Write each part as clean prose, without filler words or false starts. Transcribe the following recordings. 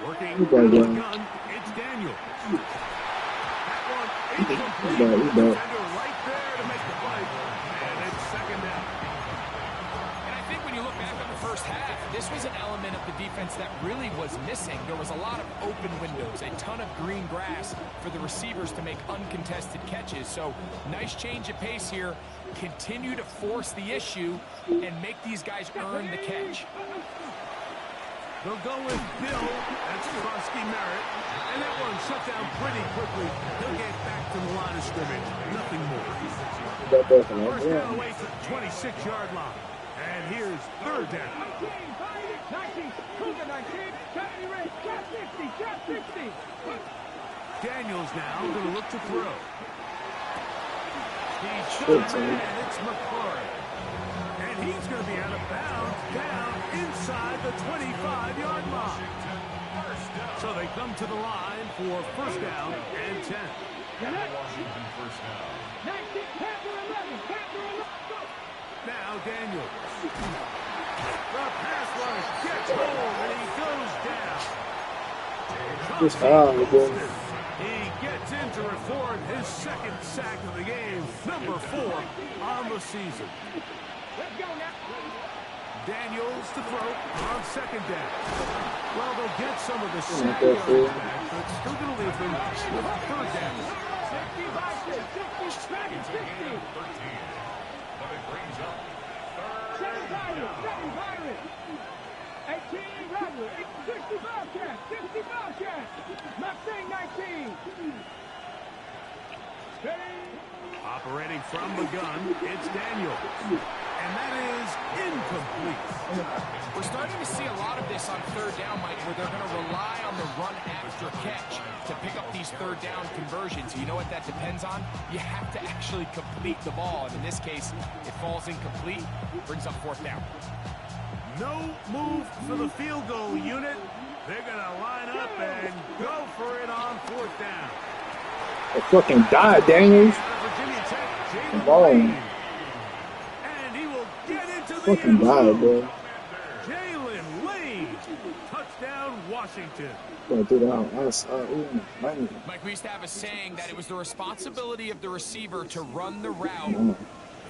Working out of the gun, it's Daniel. That one incomplete. Defender right there to make the play. And it's second down. And I think when you look back on the first half, this was an element of the defense that really was missing. There was a lot of open windows, a ton of green grass for the receivers to make uncontested catches. So nice change of pace here. Continue to force the issue and make these guys earn the catch. They'll go with Bill. That's Krosky Merritt. And that one shut down pretty quickly. He'll get back to the line of scrimmage. Nothing more. First down away from the 26-yard line. And here's third down. 19, 19, trap 60. Daniels now going to look to throw. He's shot, and it's McClaurin. And he's going to be out of bounds down inside the 25-yard line. So they come to the line for first down and 10. Now Daniels. The pass rush gets home, and he goes down. He gets in to record his second sack of the game, number 4 on the season. Daniels to throw on second down. Well, they'll get some of the sack yards back, but still going to leave them with a third down. 60. But it brings up 7 Pirates. 18 Rattler. 60 Bobcats. Mustang 19. Operating from the gun, it's Daniels. And that is incomplete. We're starting to see a lot of this on third down, Mike, where they're going to rely on the run after catch to pick up these third down conversions. You know what that depends on? You have to actually complete the ball. And in this case, it falls incomplete, brings up fourth down. No move for the field goal unit. They're going to line up and go for it on fourth down. I fucking died, Daniels. Come on. And he will get into the Fucking died, bro. Jalen Lane. Touchdown, Washington. Mike, we used to have a saying that it was the responsibility of the receiver to run the route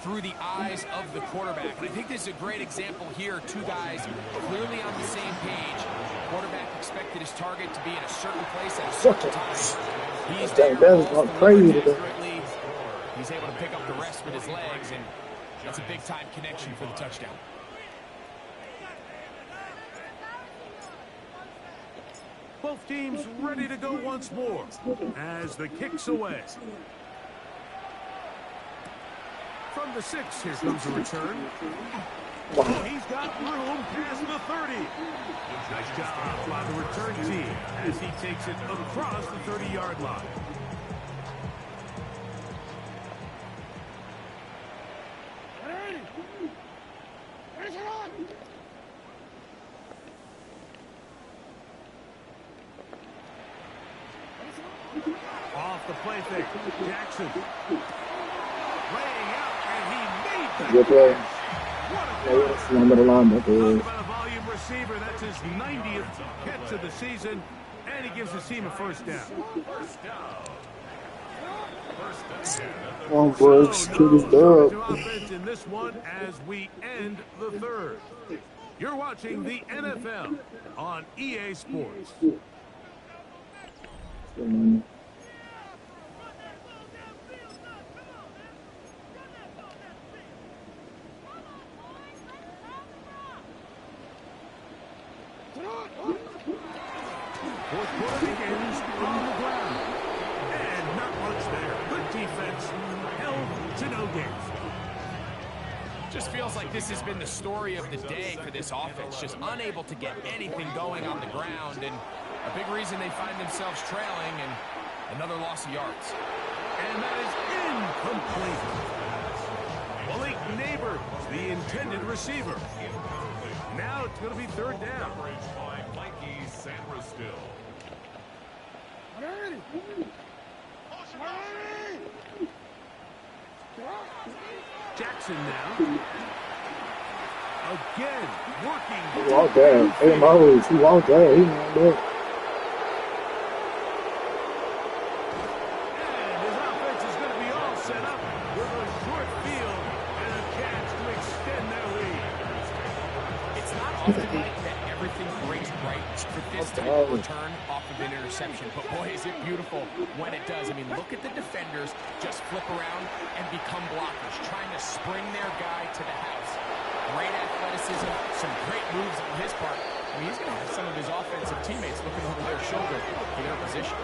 through the eyes of the quarterback. And I think this is a great example here. Two guys clearly on the same page. Quarterback expected his target to be in a certain place at a certain time. He's there. He's able to pick up the rest with his legs, and that's a big-time connection for the touchdown. Both teams ready to go once more as the kick's away. From the 6, here comes a return. Oh, he's got room past the 30. Nice job by the return team as he takes it across the 30-yard line. Off the play fake, Jackson. Laying out, and he made that. Good play. Talk about a volume receiver. That's his 90th catch of the season, and he gives his team a first down. Oh, boys, kill this dub. Offense in this one as we end the third. You're watching the NFL on EA Sports. Fourth quarter begins on the ground. And not much there. Good defense. Held to no gain. Just feels like this has been the story of the day for this offense. Just unable to get anything going on the ground. And a big reason they find themselves trailing, and another loss of yards. And that is incomplete. Malik Neighbors, the intended receiver. Now it's going to be third down. Jackson now. Again, working. He walked there. Hey, Moses, he walked there. He walked there. this type of return off of an interception, but boy, is it beautiful when it does. I mean, look at the defenders just flip around and become blockers, trying to spring their guy to the house. Great athleticism, some great moves on his part. I mean, he's going to have some of his offensive teammates looking over their shoulder for their position.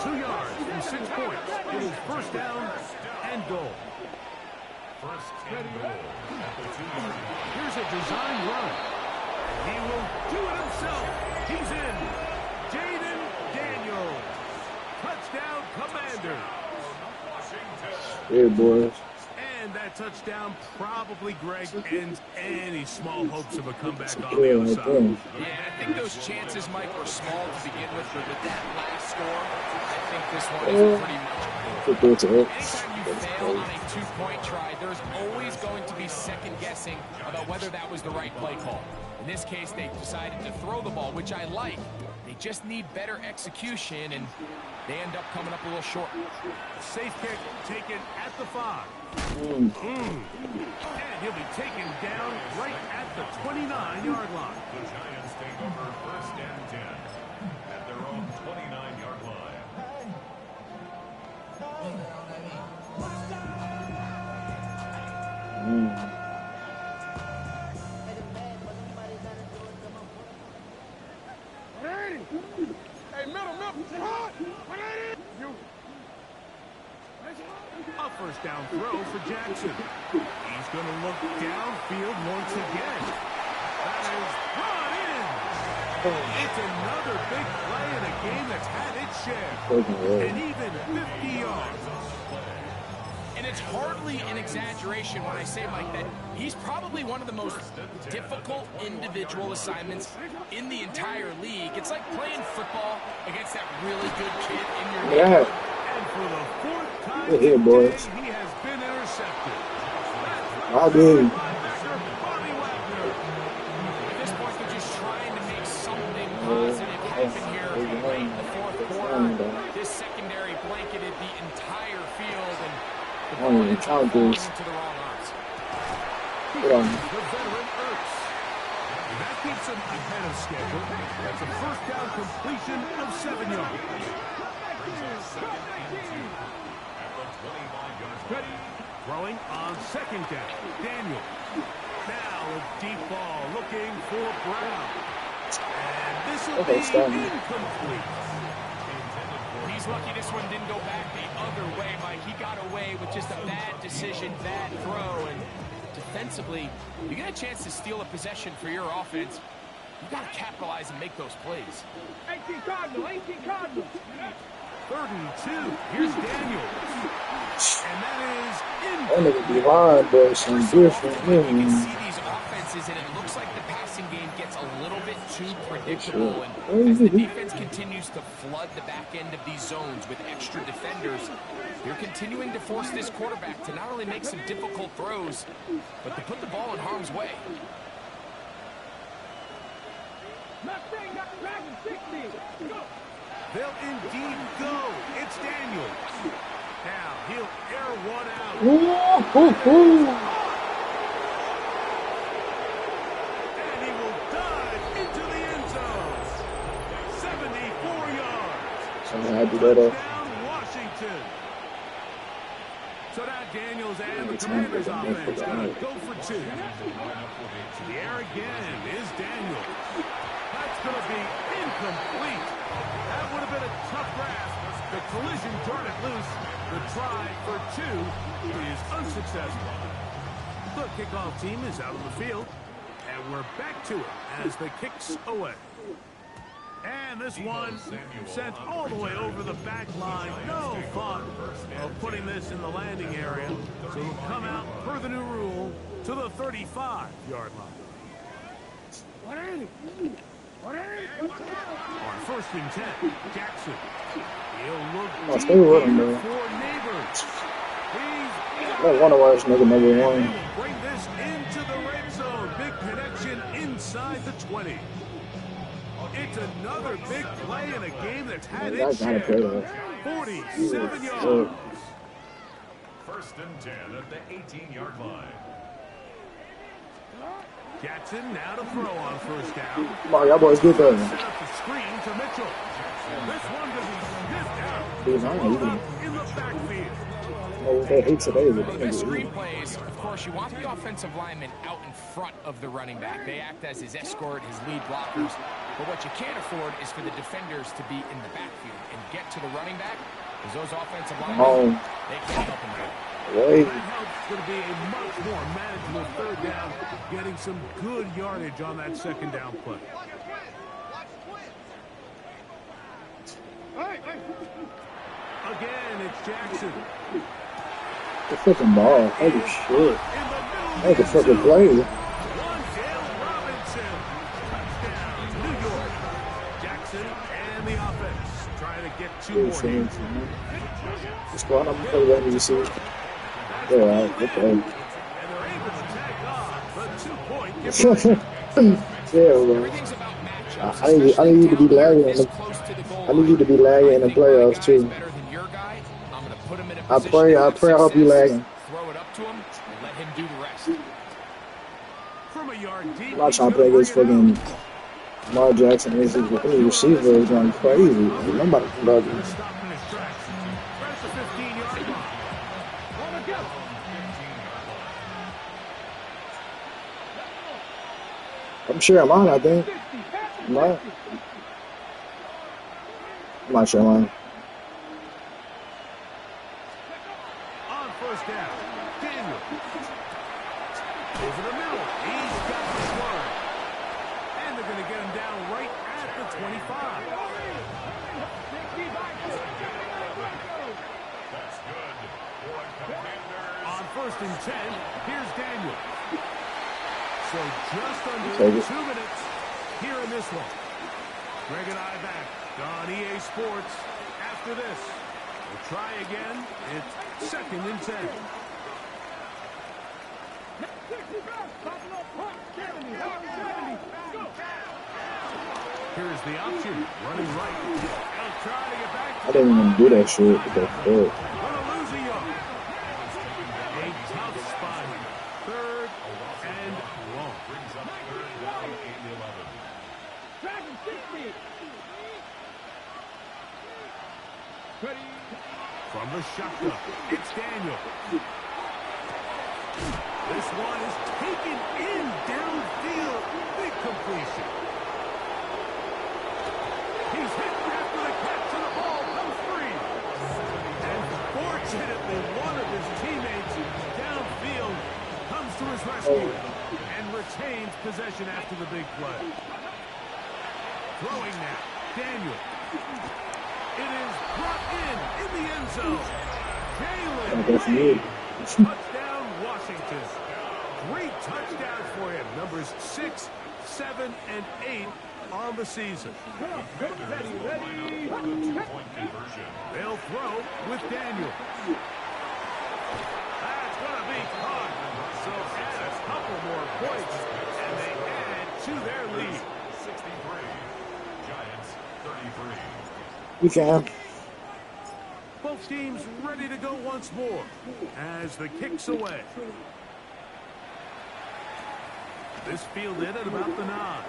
2 yards from 6 points. It is first down and goal. First and goal at the 2-yard line. Here's a design run. He will do it himself. He's in. Jaden Daniels. Touchdown, Commander. Hey, boys. And that touchdown probably, Greg, ends any small hopes of a comeback on the other side. Yeah, I think those chances, Mike, were small to begin with, but with that last score, I think this one is pretty much over. Anytime you fail on a 2-point try, there's always going to be second guessing about whether that was the right play call. In this case, they decided to throw the ball, which I like. They just need better execution, and they end up coming up a little short. Safe kick taken at the 5. And he'll be taken down right at the 29-yard line. The Giants take over first and 10 at their own 29-yard line. Hey, middle, hot. A first down throw for Jackson. He's going to look downfield once again. That is brought in. It's another big play in a game that's had its share. And even 50 yards. And it's hardly an exaggeration when I say, Mike, that he's probably one of the most difficult individual assignments in the entire league. It's like playing football against that really good kid in your neighborhood. And for the 4th time Here, boys. today, he has been intercepted. I do. At this point, they're just trying to make something positive happen here late in the 4th quarter. This secondary blanketed the entire field, and the ball ended up falling into the wrong arms. The veteran Ertz. That keeps him ahead of schedule. That's a first down completion of 7 yards. Throwing on second down. Daniel. Now a deep ball looking for Brown. And this will be incomplete. He's lucky this one didn't go back the other way, Mike. He got away with just a bad decision, bad throw, and defensively, you get a chance to steal a possession for your offense. You got to capitalize and make those plays. 18 Cardinals. 3rd and 2. Here's Daniels. And that is That nigga be hard, but some different. You can see these offenses, and it looks like the passing game gets a little bit too predictable. And as the defense continues to flood the back end of these zones with extra defenders, you're continuing to force this quarterback to not only make some difficult throws, but to put the ball in harm's way. They'll indeed go. It's Daniels. Now he'll air one out. And he will dive into the end zone. 74 yards. Touchdown, Washington. So now Daniels and the Commanders offense going to go for 2. The air again is Daniels. That's going to be incomplete. That would have been a tough grasp. The collision turned it loose. The try for 2 is unsuccessful. The kickoff team is out on the field. And we're back to it as the kicks away. And this one sent all the way over the back line. No thought of putting this in the landing area. So it'll come out per the new rule to the 35-yard line. On 1st and 10, Jackson. He'll look deep here for Neighbors. I want to watch nigga number 1. Bring this into the red zone. Big connection inside the 20. It's another big play in a game that's had its share. 47 yards. 1st and 10 at the 18-yard line. Jackson now to throw on 1st down. Come on, y'all boys get that. Set up the screen He's on Post it. up in the backfield. Oh, they hate today, but The screen plays, of course, you want the offensive lineman out in front of the running back. They act as his escort, his lead blockers. But what you can't afford is for the defenders to be in the backfield and get to the running back, because those offensive linemen, they can't help him out. wait. That help's going to be a much more manageable third down, getting some good yardage on that second down play. Again, it's Jackson. The fucking ball. Holy shit. That's a fucking play. Wandale Robinson. Touchdown, New York. Jackson and the offense trying to get two more hits. Just go out and play that you see. Yeah, okay. And they're able to tag off the 2-point difference. Yeah, bro. Everything's about matchups, I need especially you to be down here lagging. this close to the goal I need you to be lagging in the line. I think my playoffs guy's too. better than your guy. I'm going to put him in a I position pray to I have hope you success, lagging. throw it up to him, and let him do the rest. From a yard deep, I'm not trying to play this fucking Lamar Jackson. This receiver is going crazy. Nobody can guard this. stopping his tracks. Press the 15-yard line. I'm sure I'm on, I think. I'm not. I'm not sure I'm on. On first down, Daniel. Over the middle. He's got this one. And they're going to get him down right at the 25. On first and 10, here's Daniel. So just under 2 minutes here in this one. Greg and I back on EA Sports after this. We'll try again. It's second and 10. Here's the option. Running right. They'll try to get back. I didn't even do that shit. What the fuck? Gonna lose a yard. A tough spot here. Third and long. Brings up third down and 11. From the shotgun, it's Daniel. This one is taken in downfield. Big completion. He's hit after the catch and the ball comes free. And fortunately, one of his teammates downfield comes to his rescue and retains possession after the big play. Throwing now, Daniel. It is brought in the end zone. Jalen Reed. Touchdown, Washington. Great touchdowns for him. Numbers 6, 7, and 8 on the season. They'll throw with Daniel. That's going to be caught. So add a couple more points, and they add to their lead. 63. Giants 33. You can. Both teams ready to go once more as the kick's away. This fielded at about the 9.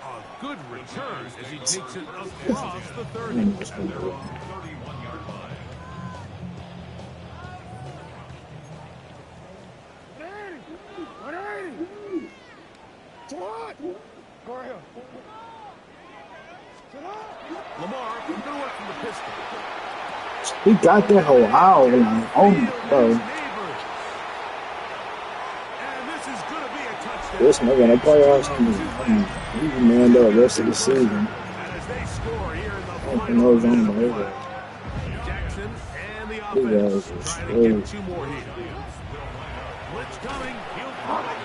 A good return as he takes it across the 30. At their own 31-yard line. Lamar going to work from the pistol. He got that whole hour. Like, oh, bro. And this is going to be a touchdown. This nigga in the playoffs, he's manned up the rest of the season. And as they score here in the I final know minute of it's play, on Jackson and the These offense guys are trying to get 2 more here. Blitz coming. He'll throw it.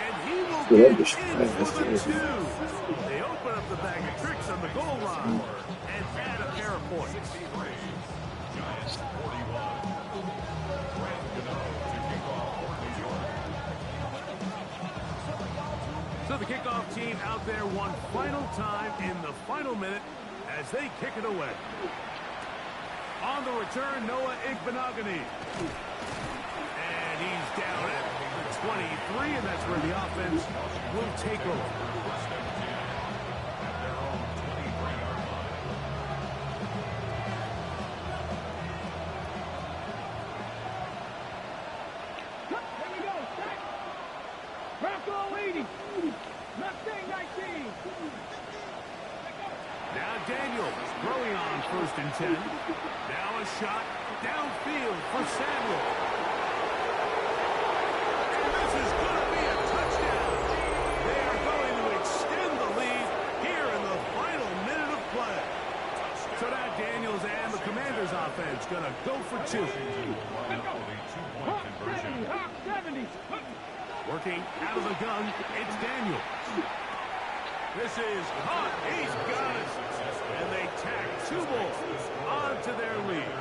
And he will Good get up in the for the 2. They open up the bag of tricks on the goal line and add a pair of points. Giants 41. Grant Gano to kick off for New York. So the kickoff team out there one final time in the final minute as they kick it away. On the return, Noah Igbenogany. And he's down at the 23, and that's where the offense will take over. At their own 23-yard line. Daniels throwing on 1st and 10. Now a shot downfield for Samuel. And this is going to be a touchdown. They are going to extend the lead here in the final minute of play. So now Daniels and the Commanders offense going to go for 2. Working out of the gun, it's Daniels. This is caught. He's got it. And they tack 2 balls onto their lead.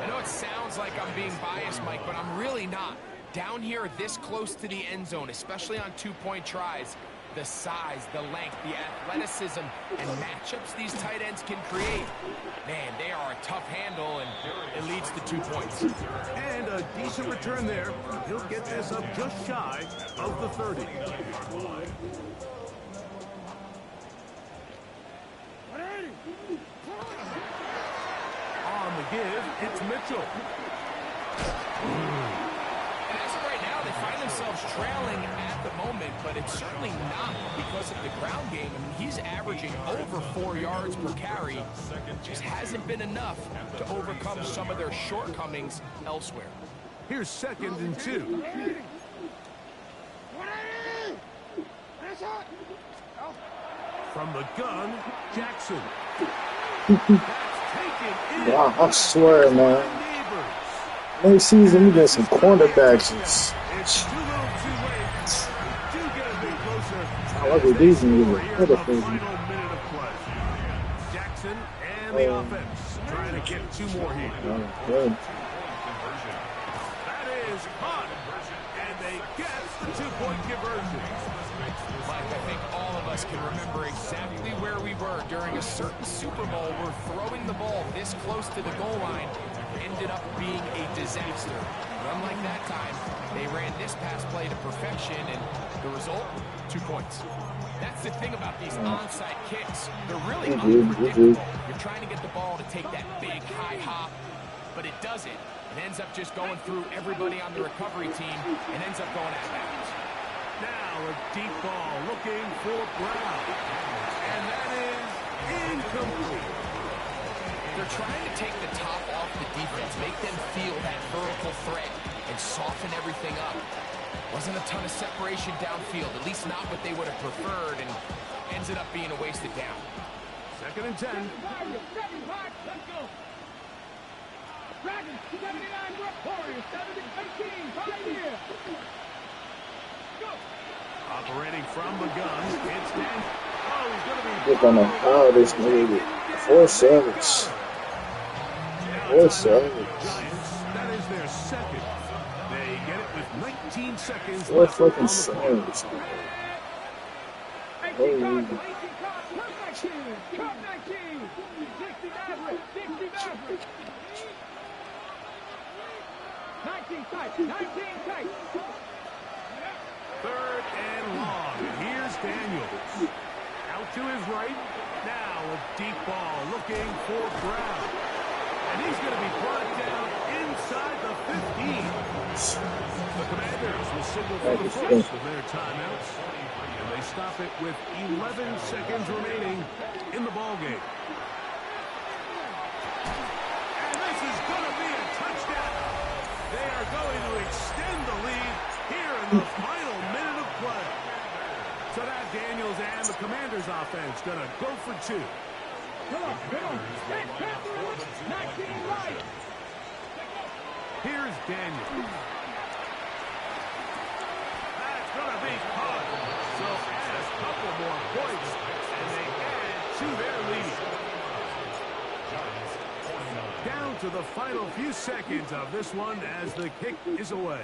I know it sounds like I'm being biased, Mike, but I'm really not. Down here this close to the end zone, especially on 2-point tries, the size, the length, the athleticism, and matchups these tight ends can create. Man, they are a tough handle, and it leads to 2 points. And a decent return there. He'll get this up just shy of the 30. On the give, it's Mitchell. And as of right now, they find themselves trailing at the moment, but it's certainly not because of the ground game. I mean, he's averaging over 4 yards per carry. Just hasn't been enough to overcome some of their shortcomings elsewhere. Here's 2nd and 2. From the gun, Jackson. Wow, I swear, man. Next season, we get some cornerbacks. I like it. These niggas are pitiful. Jackson and the offense trying to get 2 more here. Good. That is caught, and they get the 2-point conversion. Mike, I think all of us can remember exactly where we were during a certain Super Bowl where throwing the ball this close to the goal line ended up being a disaster. But unlike that time, they ran this pass play to perfection, and the result, 2 points. That's the thing about these onside kicks. They're really unpredictable. You're trying to get the ball to take that big high hop, but it doesn't. It ends up just going through everybody on the recovery team and ends up going out of bounds. Now a deep ball looking for Brown. And that is incomplete. They're trying to take the top off the defense, make them feel that vertical threat, and soften everything up. Wasn't a ton of separation downfield, at least not what they would have preferred, and ended up being a wasted down. 2nd and 10. Operating from the gun, it's Dan. Oh, he's going to be... Look on the power of this nigga. 4 savage. 4 savage. That is their 2nd. They get it with 19 seconds 4 left fucking on the clock. savage. Holy. Third and long. Here's Daniels. Out to his right. Now a deep ball looking for Brown. And he's going to be brought down inside the 15. The Commanders will signal for the first of their timeouts. And they stop it with 11 seconds remaining in the ballgame. And this is going to be a touchdown. They are going to extend the lead here in the final minute of play. So now Daniels and the Commanders offense going to go for 2. Come on. Here's Daniels. That's going to be caught. So add a couple more points, and they add to their lead. Down to the final few seconds of this one as the kick is away.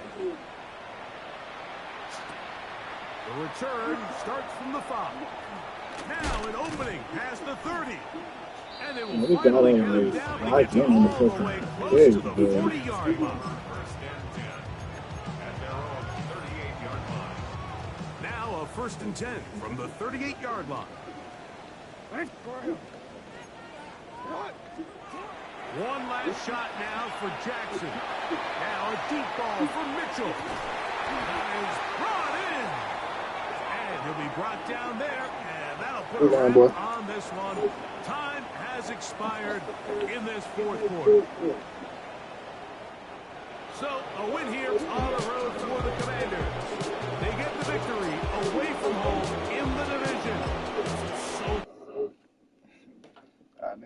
The return starts from the 5. Now an opening past the 30. And they will finally get him down to get all the way close to the 40-yard line. Now a 1st and 10 from the 38-yard line. One last shot now for Jackson. Now a deep ball for Mitchell. That is brought in. And he'll be brought down there, and that'll put him on on this one. Time has expired in this fourth quarter. So, a win here on the road for the Commanders. They get the victory away from home in the division. So,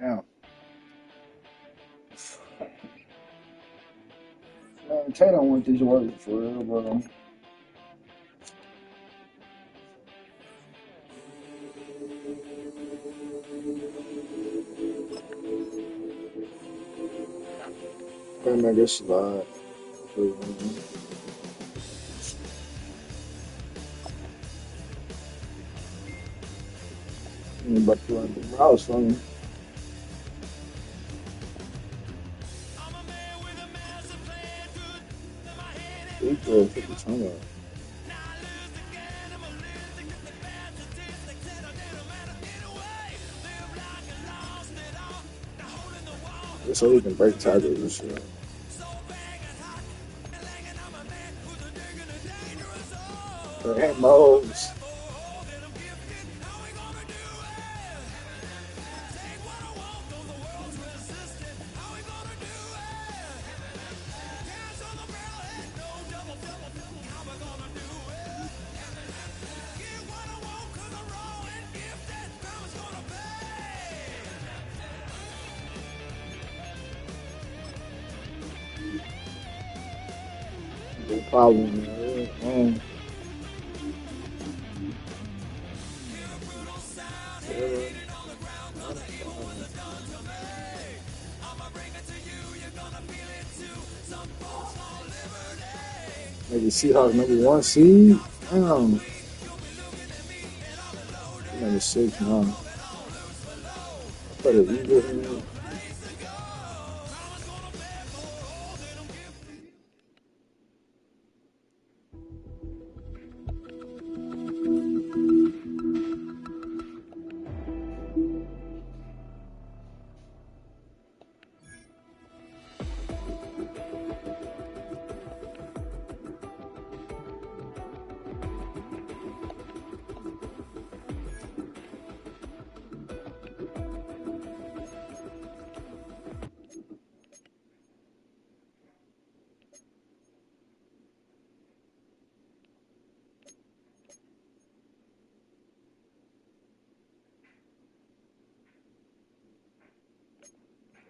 Now. Tay don't want this working for real, but I make it slide. But to run the routes for me. He could put the tongue out. Just so he can break tackles and shit. Ain't Moles. No problem, man. Maybe Seahawks #1 seed. Damn. Maybe 6 now. I put it Eagles in there.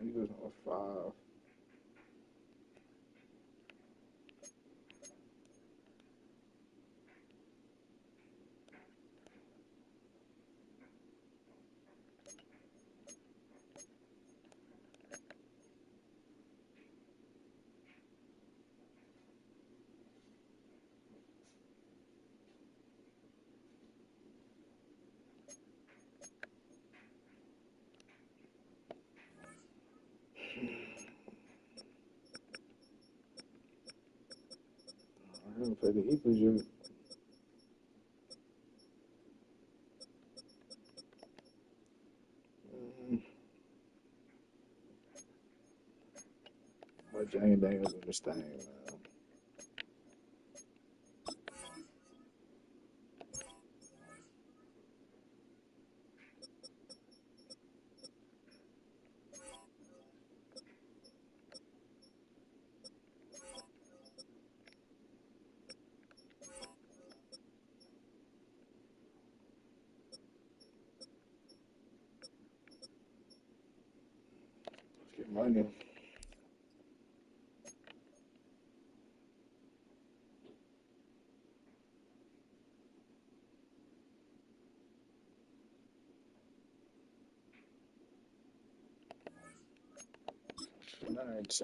Eagles on 5. I haven't played the Eagles yet. But Jane Daniels in this thing, man. Let's get money. Nice.